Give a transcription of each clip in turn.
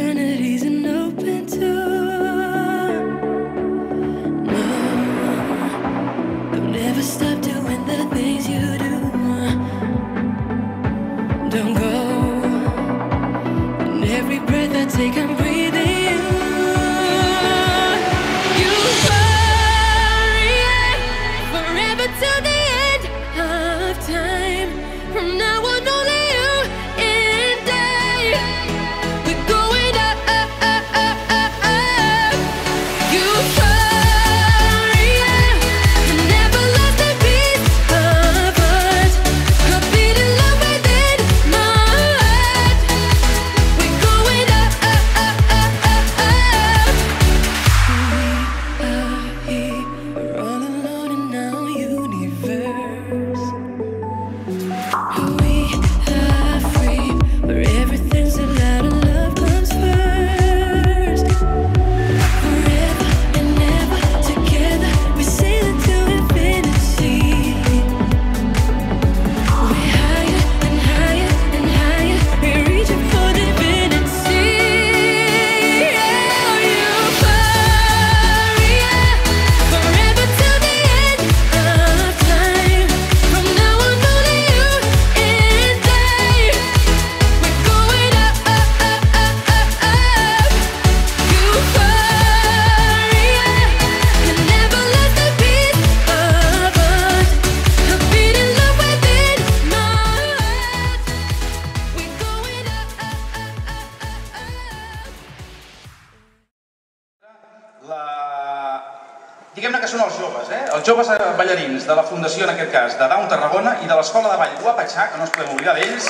eternity's an open door. No, don't ever stop doing the things you do. Don't go. And every breath I take, I'm breathing you. You hurry forever till the end of time. From now on, only you and I. We're going up, up, up, up, up, up. You hurry and never lost a piece of us. A beating love within my heart. We're going up, up, up, up, up, up. We are here, we're all alone in our universe. We are free, where everything's allowed and love comes first. Forever and ever together, we sail into infinity. We're higher and higher and higher, we're reaching for divinity. Oh, you hurry forever till the end of time. From now on, only you and I. We're going up, up, up, up, up, up. You hurry and never lost a piece of us. A beating love within my heart. We're going up, up, up, up, up. Diguem-ne que són els joves, els joves ballarins de la Fundació, en aquest cas, de Down Tarragona i de l'Escola de Ball Guapatxà, que no ens podem oblidar d'ells,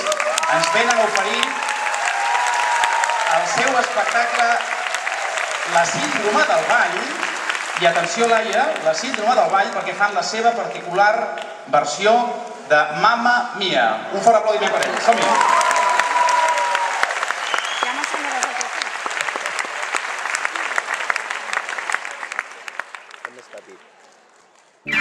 ens venen a oferir el seu espectacle La Síndrome del Ball. I atenció, Laia, La Síndrome del Ball, perquè fan la seva particular versió de Mamma Mia. Un fort aplaudiment per ells. Som-hi! You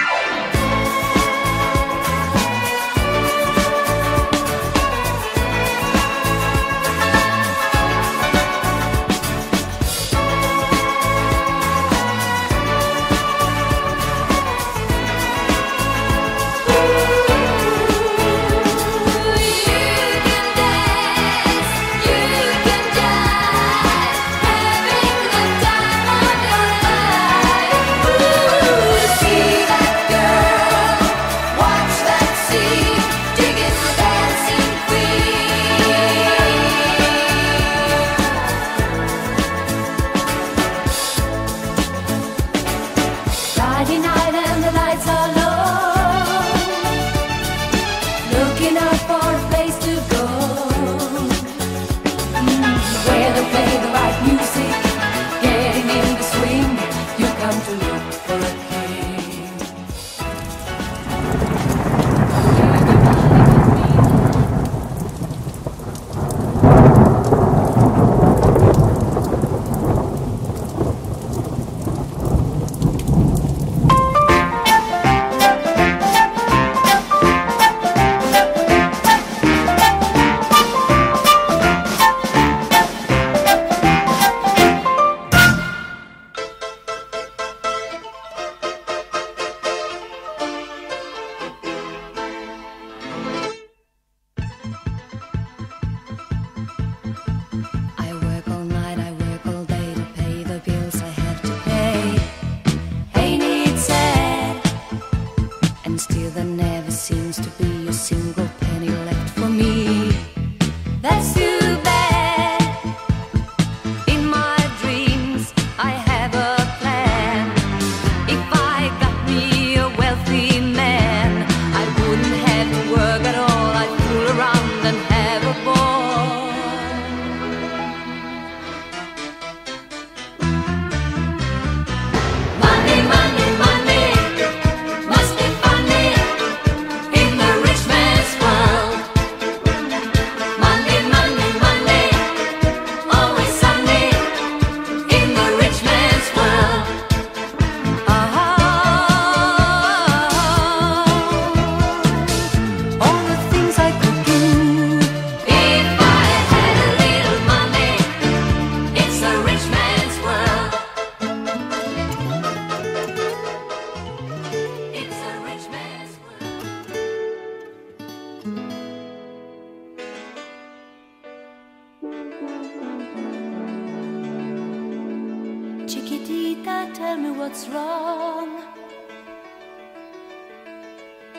Chiquitita, tell me what's wrong.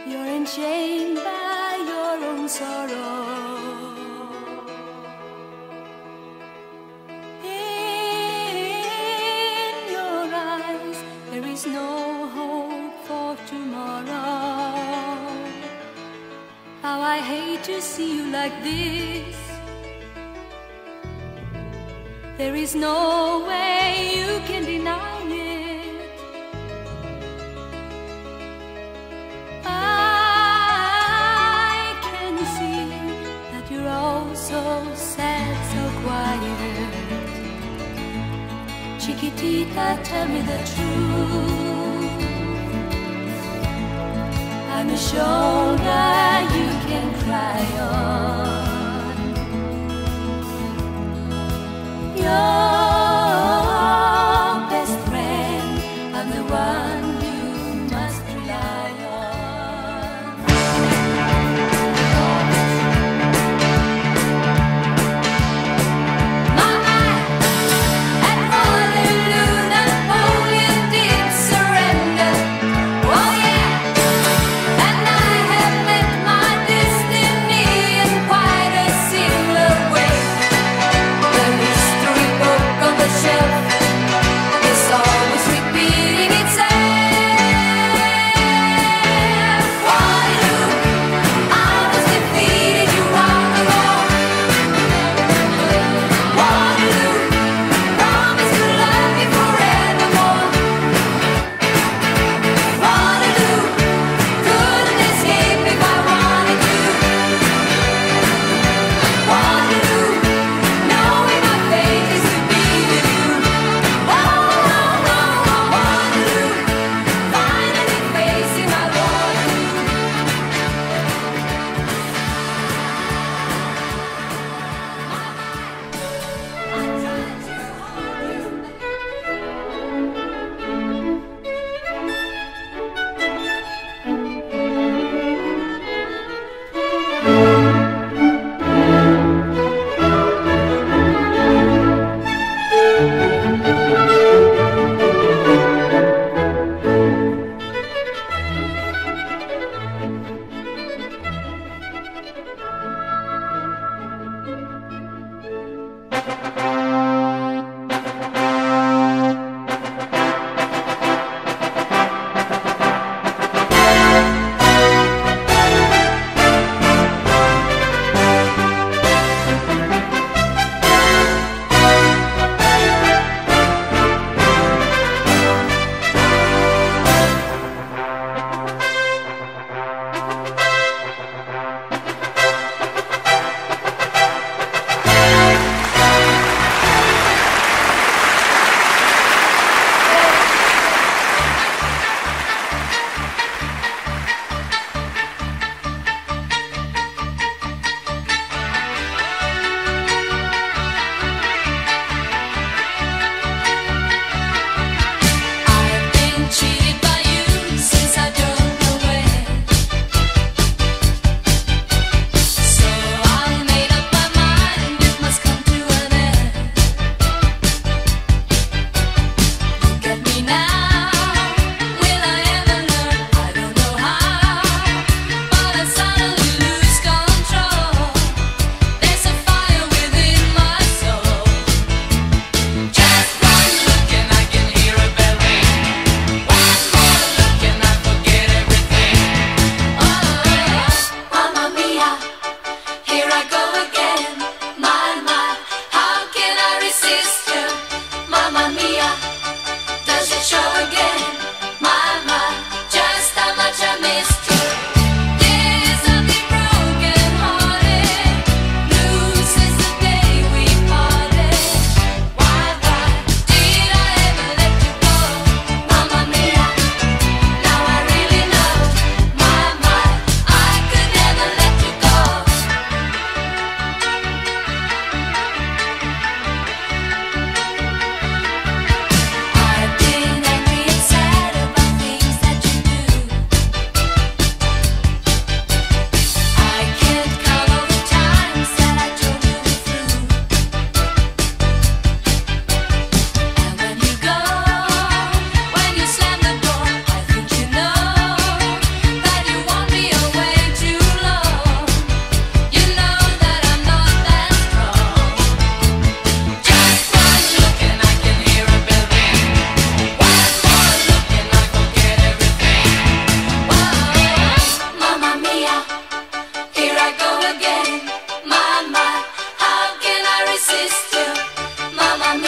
You're enchained by your own sorrow. In your eyes, there is no hope for tomorrow. How I hate to see you like this. There is no way you can deny it. I can see that you're all so sad, so quiet. Chiquitita, tell me the truth. I'm a shoulder you can cry on. Your best friend, I'm the one you must rely on. My eyes had fallen, Napoleon did surrender. Oh yeah, and I have met my destiny in quiet.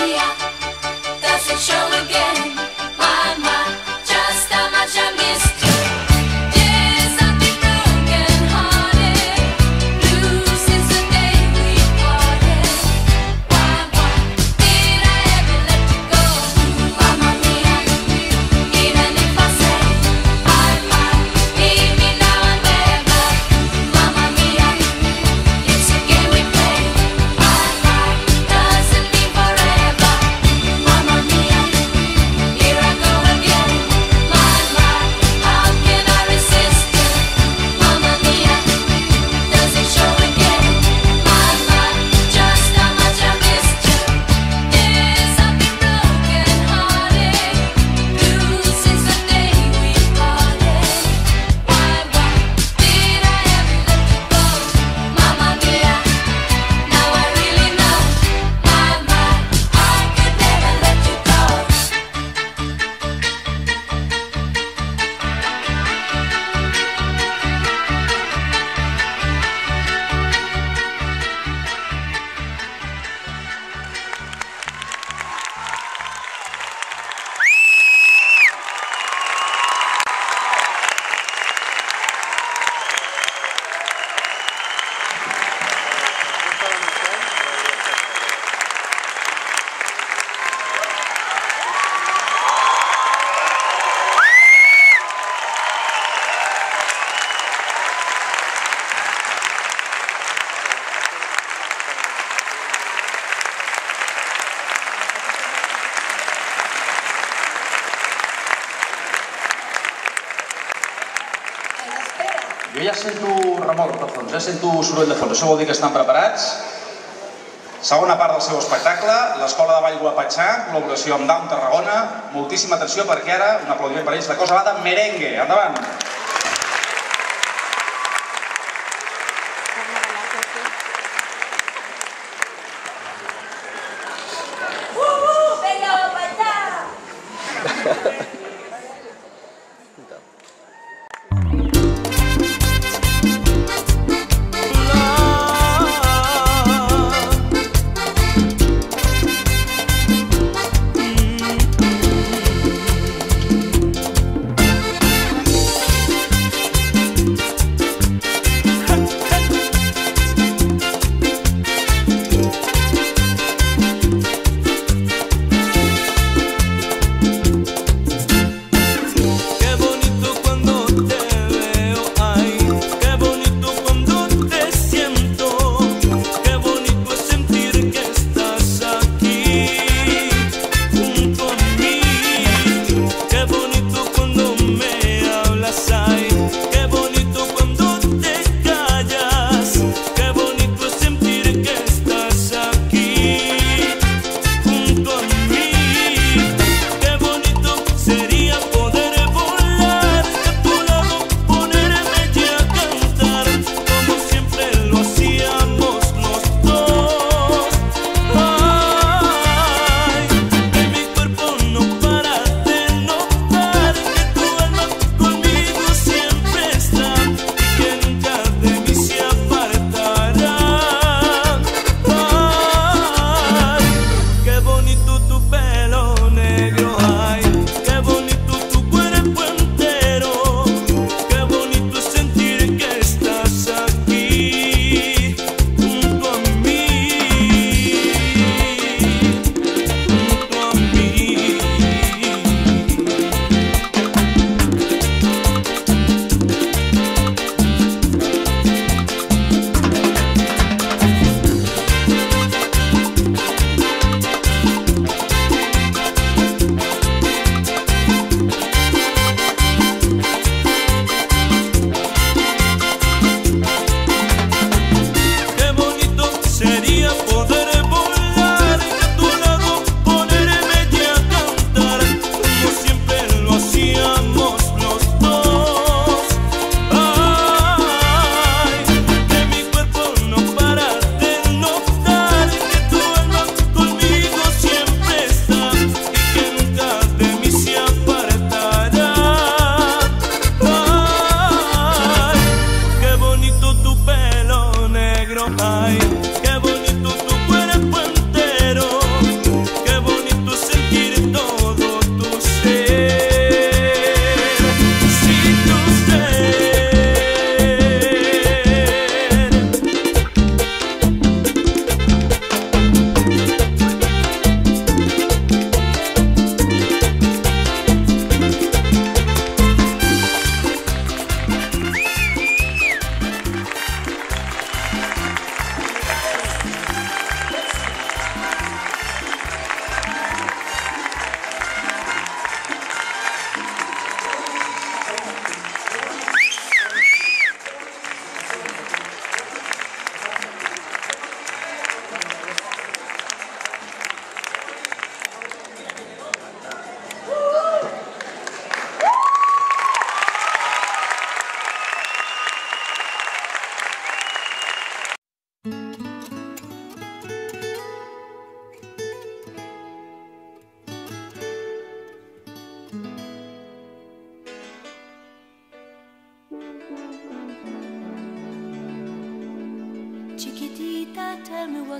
mia, does it show again? My, just how much I missed you. Yes, I've been broken hearted, blue since the day we parted. Why did I ever let you go? Mamma mia, even if I say I might, leave me now and never. Mamma mia, it's a game we play. My doesn't mean forever. Mamma mia, here I go again. My, how can I resist you? Mamma mia, does it show again? My, just how much I missed you. Yes, I've been broken hearted, blue since the day we parted. Why did I ever let you go? Mamma mia, now I really know. My, I could never let you go. Jo ja sento remor de fons, ja sento soroll de fons. Això vol dir que estan preparats. Segona part del seu espectacle, l'Escola de Ball Guapatxà, col·laboració amb Down Tarragona. Moltíssima atenció perquè ara, un aplaudiment per ells, la cosa va de merengue. Endavant! Venga, Guapatxà!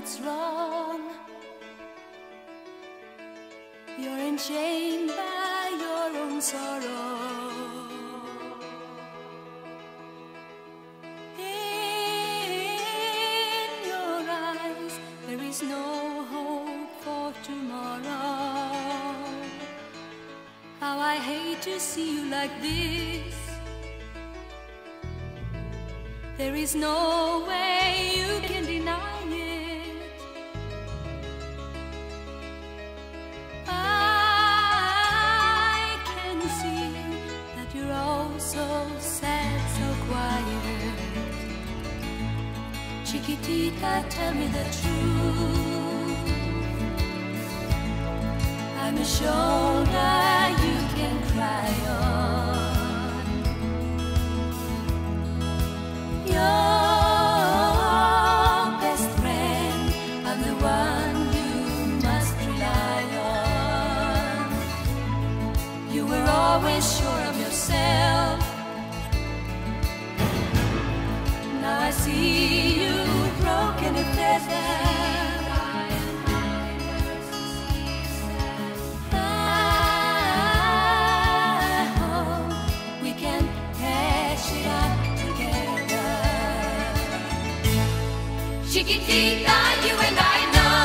what's wrong. You're enchained by your own sorrow. In your eyes there is no hope for tomorrow. How I hate to see you like this. There is no way you can deny it. I can see that you're all so sad, so quiet. Chiquitita, tell me the truth. I'm a shoulder you can cry on. Your best friend, I'm the one you must rely on. You were always sure of yourself. Now I see you broken and feathered. Chiquitita, you and I know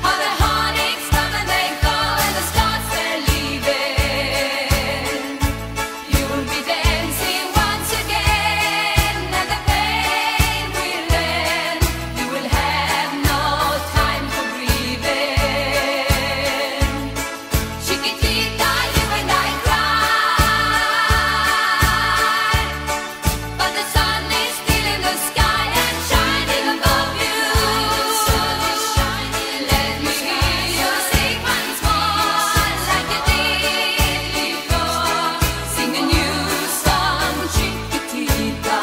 how the heartaches come and they go, and the stars they're leaving. You will be dancing once again, and the pain will end. You will have no time for grieving. Chiquitita, you and I cry, but the sun is still in the sky and shining above you. Let me hear you sing once more like you did before. Sing a new song, Chiquitita.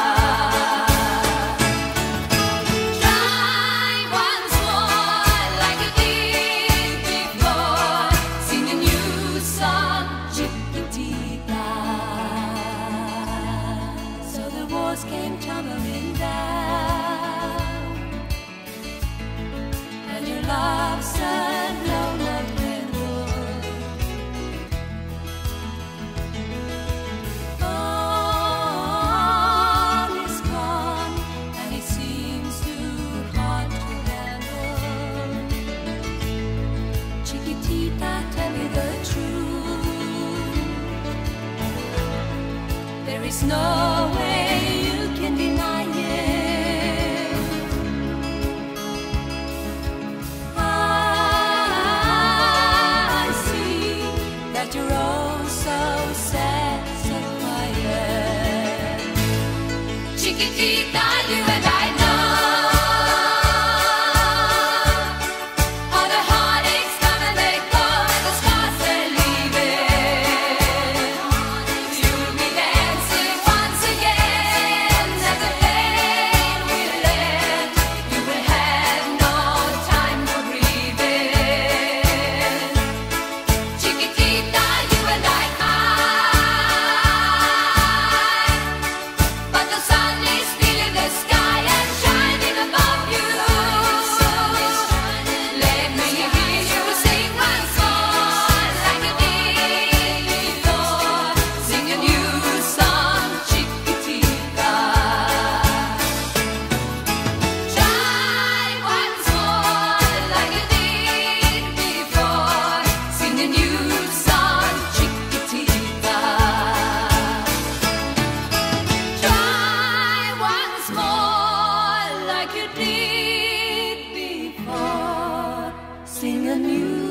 Try once more like you did before. Sing a new song, Chiquitita. So the walls came tumbling down, and your love said no love dwindled. All is gone, and it seems too hard to handle. Chiquitita, tell me the truth. There is no way you can deny it. I see that you're oh so sad, so quiet. Chiquitita, you and I know how the heartaches come and they go, and the scars they're leaving. You'll be dancing once again, and the pain will end. You will have no time for grieving. Chiquitita, you and I cry, but the sun is still in the sky and shining above you. Let me hear you sing once more like you did before. Sing a new song, Chiquitita. Try once more like you did before. Sing a new song, Chiquitita. Try once more like you did before. Sing a new